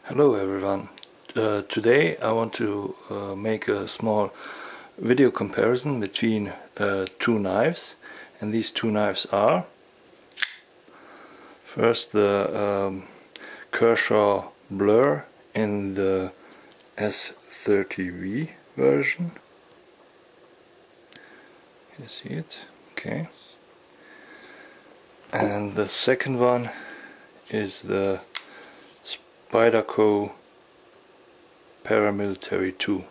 Hello everyone. Today I want to make a small video comparison between two knives, and these two knives are first the Kershaw Blur in the S30V version. You see it? Okay. And the second one is the Spyderco Paramilitary2.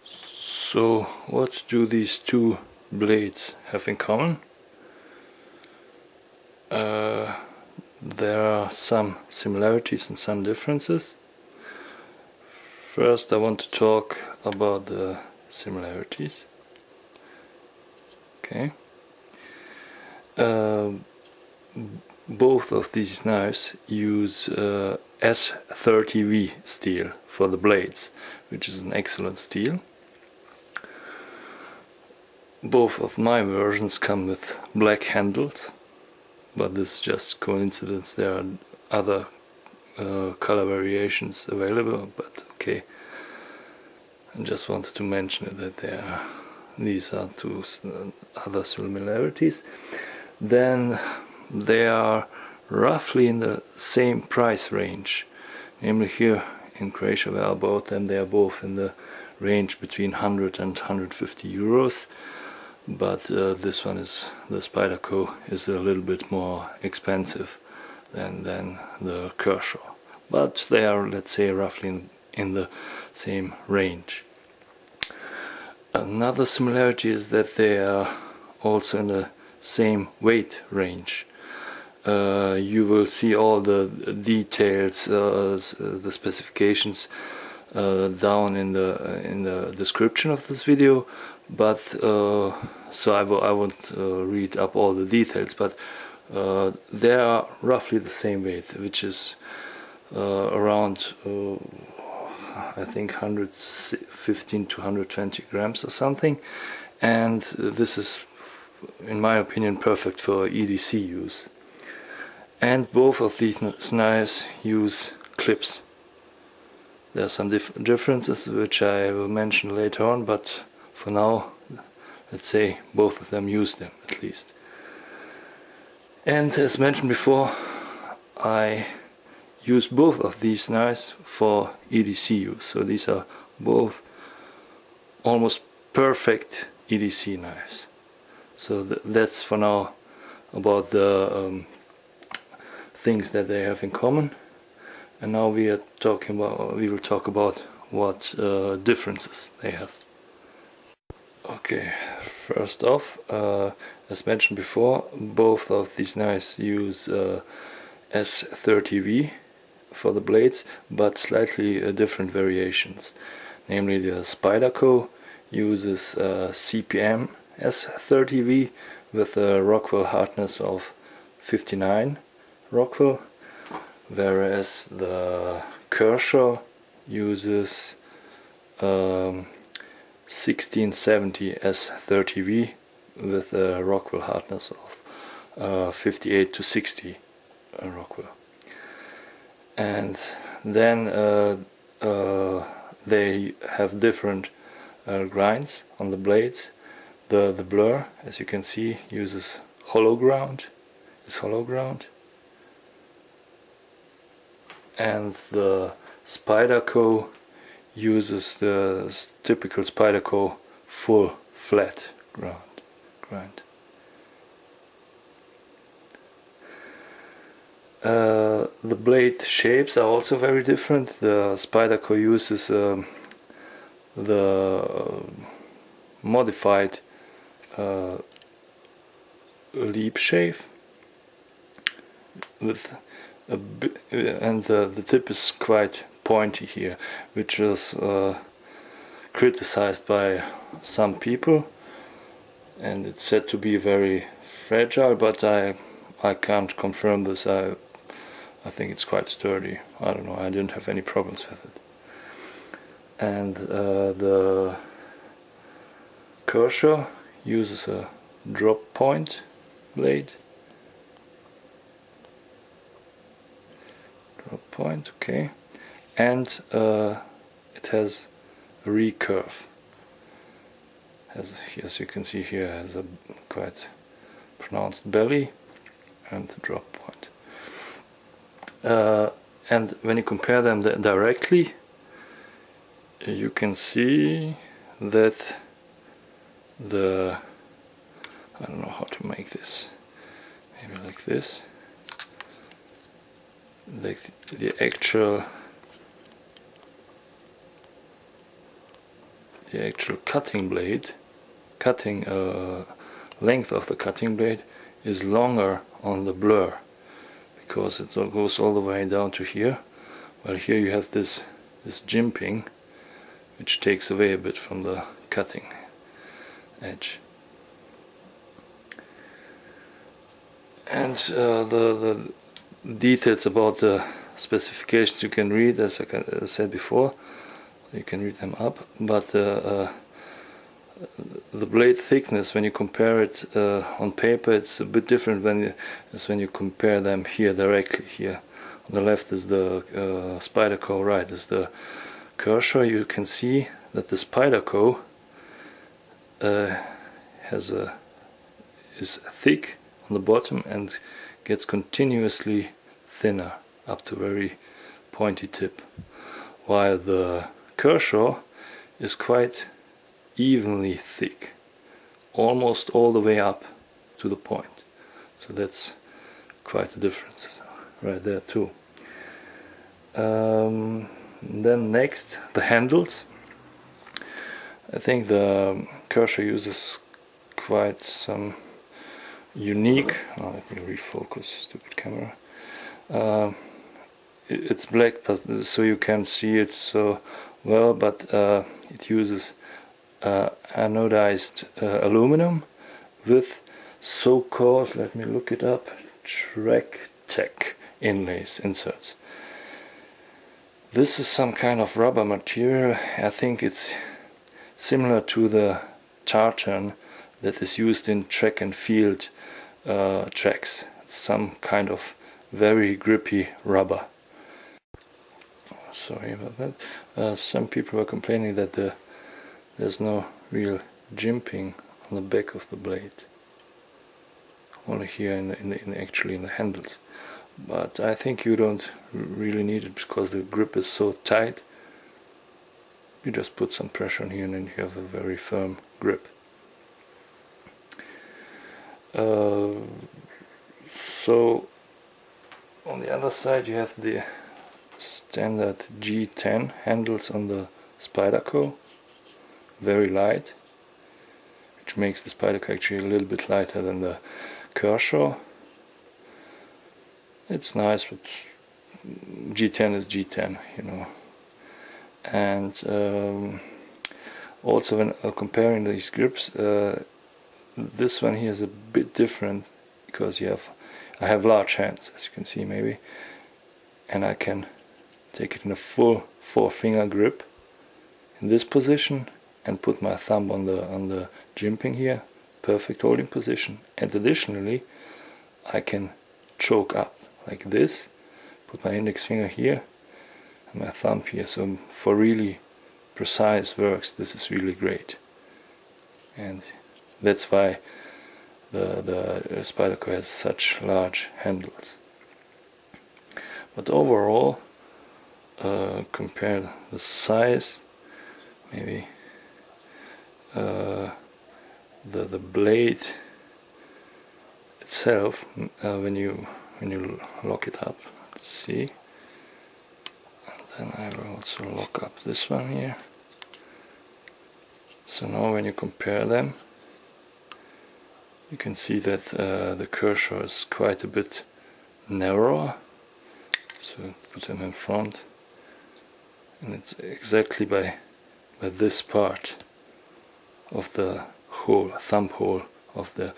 So what do these two blades have in common? There are some similarities and some differences. First I want to talk about the similarities. Okay. Both of these knives use S30V steel for the blades, which is an excellent steel. Both of my versions come with black handles, but this is just coincidence. There are other color variations available, but okay. I just wanted to mention that these are two other similarities. Then they are roughly in the same price range. Namely, here in Croatia where I bought them, they are both in the range between 100 and 150 euros. But this one is, the Spyderco, is a little bit more expensive than the Kershaw. But they are, let's say, roughly in the same range. Another similarity is that they are also in the same weight range. You will see all the details, the specifications down in the description of this video, but so I won't read up all the details, but they are roughly the same weight, which is around I think 115 to 120 grams or something, and this is, in my opinion, perfect for EDC use. And both of these knives use clips. There are some differences which I will mention later on, but for now, let's say both of them use them at least. And as mentioned before, I use both of these knives for EDC use. So these are both almost perfect EDC knives. So that's for now about the things that they have in common. And now we will talk about what differences they have. Okay, first off, as mentioned before, both of these knives use S30V for the blades, but slightly different variations. Namely, the Spyderco uses CPM S30V with a Rockwell hardness of 59 Rockwell, whereas the Kershaw uses 1670 S30V with a Rockwell hardness of 58 to 60 Rockwell. And then they have different grinds on the blades. The Blur, as you can see, uses hollow ground, and the Spyderco uses the typical Spyderco full flat grind. The blade shapes are also very different. The Spyderco uses the modified leap shape with and the tip is quite pointy here, which was criticized by some people, and it's said to be very fragile, but I can't confirm this. I think it's quite sturdy. I don't know, I didn't have any problems with it. And the Kershaw uses a drop point blade, drop point, okay, and it has a recurve. As you can see here, has a quite pronounced belly and the drop point. And when you compare them directly, you can see that I don't know how to make this, maybe like this, like the actual cutting length of the cutting blade is longer on the blur, because it goes all the way down to here, while here you have this jimping, which takes away a bit from the cutting edge. And the details about the specifications you can read, as I said before, you can read them up, but the blade thickness, when you compare it on paper, it's a bit different when you compare them here directly. Here on the left is the Spyderco, right is the Kershaw. You can see that the Spyderco is thick on the bottom and gets continuously thinner up to very pointy tip, while the Kershaw is quite evenly thick, almost all the way up to the point. So that's quite a difference right there too. Then next, the handles. I think the Kershaw uses quite some unique, let me refocus, stupid camera. It's black, but so you can see it so well, but it uses anodized aluminum with so-called, let me look it up, Trac-Tec inserts. This is some kind of rubber material. I think it's similar to the tartan that is used in track and field tracks. It's some kind of very grippy rubber. Sorry about that. Some people were complaining that there's no real jimping on the back of the blade, only here actually in the handles. But I think you don't really need it, because the grip is so tight. You just put some pressure on here and then you have a very firm grip. So on the other side you have the standard G10 handles on the Spyderco, very light, which makes the Spyderco actually a little bit lighter than the Kershaw. It's nice, but G10 is G10, you know. And also when comparing these grips, this one here is a bit different, because I have large hands, as you can see maybe, and I can take it in a full 4-finger grip in this position and put my thumb on the jimping here, perfect holding position. And additionally, I can choke up like this, put my index finger here and my thumb here. So for really precise works, this is really great, and that's why the Spyderco has such large handles. But overall, compare the size, maybe the blade itself, when you lock it up. Let's see. And then I will also lock up this one here. So now when you compare them, you can see that the Kershaw is quite a bit narrower. So put them in front, and it's exactly by this part of the thumb hole of the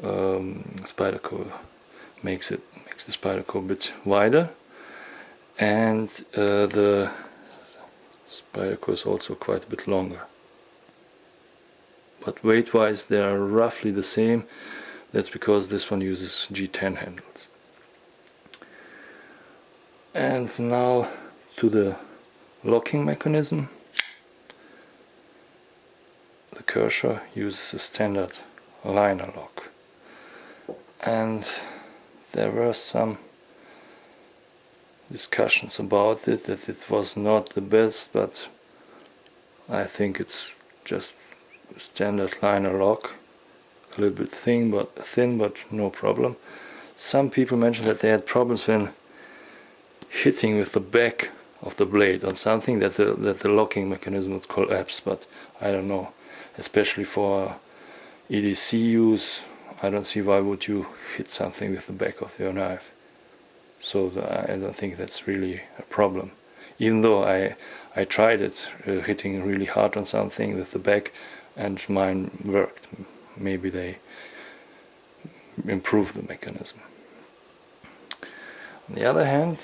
Spyderco makes the Spyderco a bit wider, and the Spyderco is also quite a bit longer. But weight wise they are roughly the same. That's because this one uses G10 handles. And now to the locking mechanism. The Kershaw uses a standard liner lock, and there were some discussions about it, that it was not the best, but I think it's just a standard liner lock, a little bit thin but no problem. Some people mentioned that they had problems when hitting with the back of the blade on something, that the locking mechanism would collapse, but I don't know. Especially for EDC use, I don't see why would you hit something with the back of your knife. So I don't think that's really a problem. Even though I tried it, hitting really hard on something with the back, and mine worked. Maybe they improved the mechanism. On the other hand,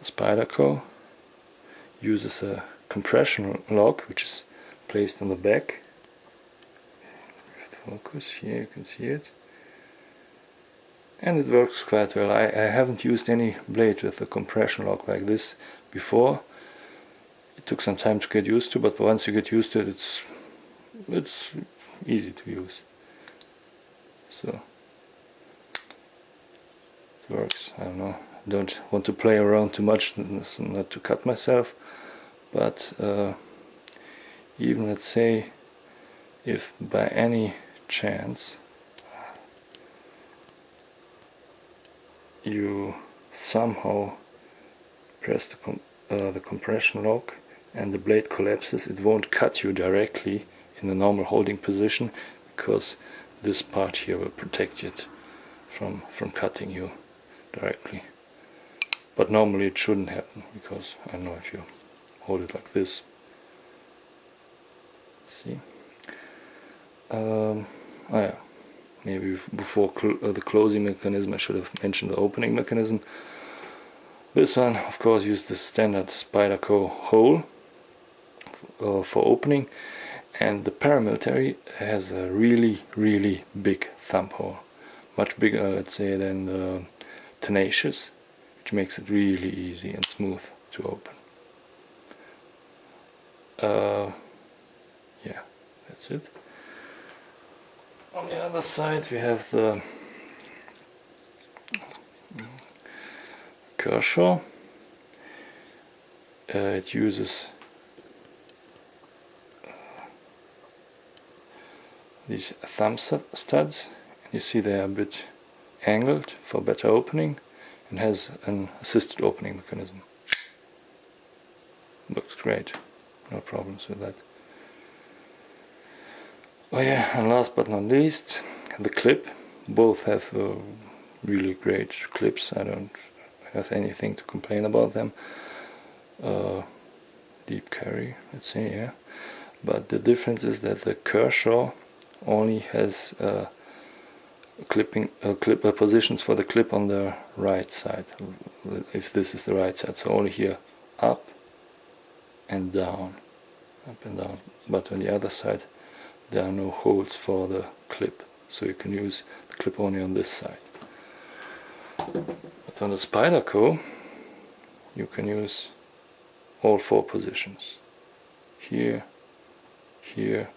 Spyderco uses a compression lock, which is placed on the back. Focus, here you can see it. And it works quite well. I haven't used any blade with a compression lock like this before. It took some time to get used to, but once you get used to it, it's easy to use. So it works. I don't know. Don't want to play around too much, not to cut myself, but even, let's say, if by any chance you somehow press the compression lock and the blade collapses, it won't cut you directly in the normal holding position, because this part here will protect it from cutting you directly. But normally it shouldn't happen, because I don't know, if you hold it like this, see? Oh yeah, maybe before the closing mechanism I should have mentioned the opening mechanism. This one, of course, used the standard Spyderco hole for opening, and the Paramilitary has a really big thumb hole, much bigger, let's say, than the Tenacious, which makes it really easy and smooth to open. Yeah, that's it. On the other side we have the Kershaw. It uses these Thumbstuds, and you see they are a bit angled for better opening, and has an assisted opening mechanism. Looks great, no problems with that. Oh yeah, and last but not least, the clip. Both have really great clips. I don't have anything to complain about them. Deep carry, let's say, yeah. But the difference is that the Kershaw only has positions for the clip on the right side, if this is the right side. So only here, up and down, but on the other side there are no holes for the clip, so you can use the clip only on this side. But on the Spyderco you can use all four positions, here, here,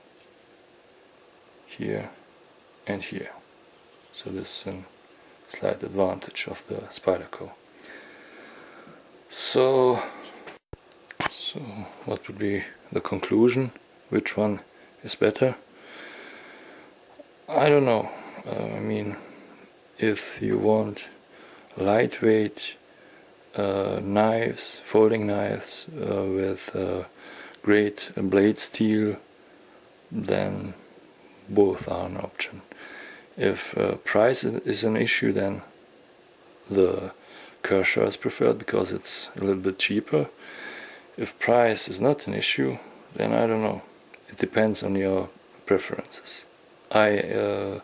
here and here. So this is a slight advantage of the Spyderco. So what would be the conclusion? Which one is better? I don't know. I mean, if you want lightweight knives, folding knives with great blade steel, then both are an option. If price is an issue, then the Kershaw is preferred because it's a little bit cheaper. If price is not an issue, then I don't know. It depends on your preferences. I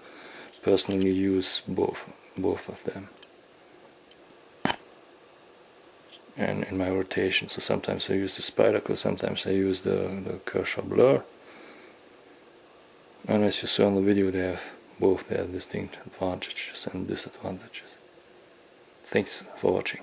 personally use both of them, and in my rotation. So sometimes I use the Spyderco, sometimes I use the Kershaw Blur. And as you saw in the video, they have both their distinct advantages and disadvantages. Thanks for watching.